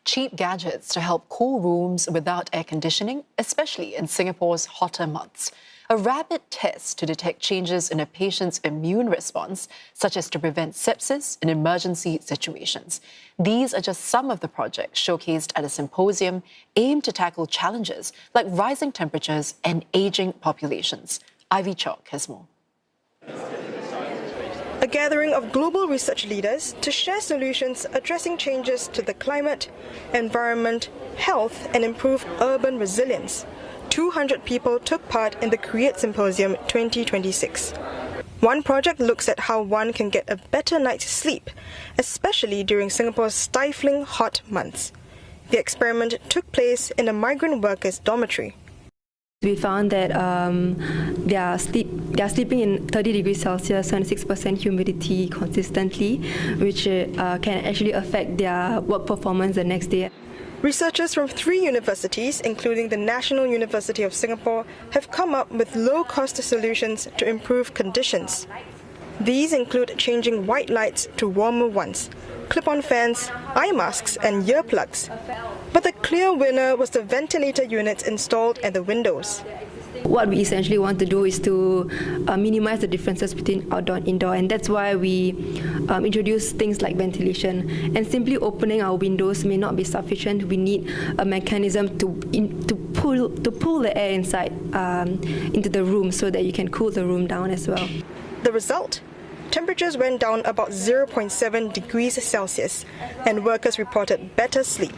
cheap gadgets to help cool rooms without air conditioning, especially in Singapore's hotter months. A rapid test to detect changes in a patient's immune response, such as to prevent sepsis in emergency situations. These are just some of the projects showcased at a symposium aimed to tackle challenges like rising temperatures and aging populations. Chok has more. A gathering of global research leaders to share solutions addressing changes to the climate, environment, health, and improve urban resilience. 200 people took part in the CREATE Symposium 2026. One project looks at how one can get a better night's sleep, especially during Singapore's stifling hot months. The experiment took place in a migrant workers' dormitory. We found that they are sleeping in 30 degrees Celsius, 76% humidity consistently, which can actually affect their work performance the next day. Researchers from 3 universities, including the National University of Singapore, have come up with low-cost solutions to improve conditions. These include changing white lights to warmer ones, clip-on fans, eye masks and earplugs. But the clear winner was the ventilator units installed at the windows. What we essentially want to do is to minimize the differences between outdoor and indoor, and that's why we introduce things like ventilation. And simply opening our windows may not be sufficient. We need a mechanism to pull the air inside into the room so that you can cool the room down as well. The result? Temperatures went down about 0.7 degrees Celsius, and workers reported better sleep.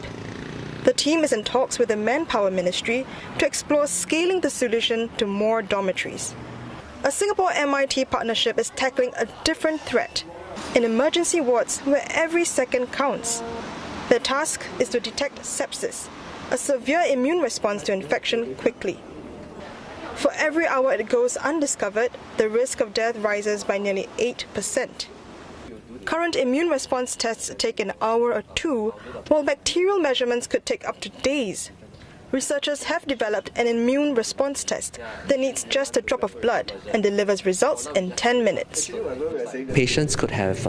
The team is in talks with the Manpower Ministry to explore scaling the solution to more dormitories. A Singapore-MIT partnership is tackling a different threat in emergency wards where every second counts. Their task is to detect sepsis, a severe immune response to infection, quickly. For every hour it goes undiscovered, the risk of death rises by nearly 8%. Current immune response tests take an hour or 2, while bacterial measurements could take up to days. Researchers have developed an immune response test that needs just a drop of blood and delivers results in 10 minutes. Patients could have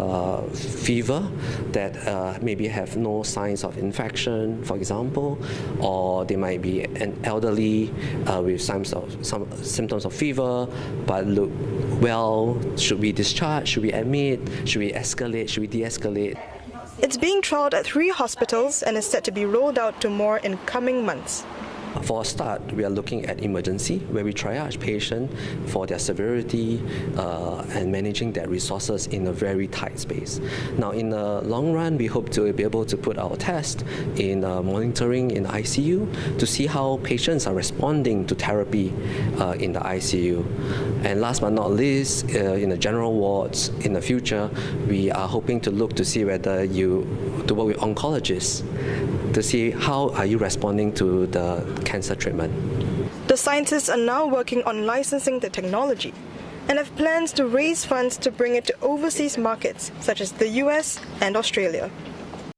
fever that maybe have no signs of infection, for example, or they might be an elderly with some symptoms of fever, but look well. Should we discharge? Should we admit? Should we escalate? Should we de-escalate? It's being trialled at 3 hospitals and is set to be rolled out to more in coming months. For a start, we are looking at emergency, where we triage patients for their severity and managing their resources in a very tight space. Now, in the long run, we hope to be able to put our test in monitoring in the ICU to see how patients are responding to therapy in the ICU. And last but not least, in the general wards, in the future, we are hoping to look to see whether to work with oncologists to see how are you responding to the cancer treatment. The scientists are now working on licensing the technology and have plans to raise funds to bring it to overseas markets such as the US and Australia.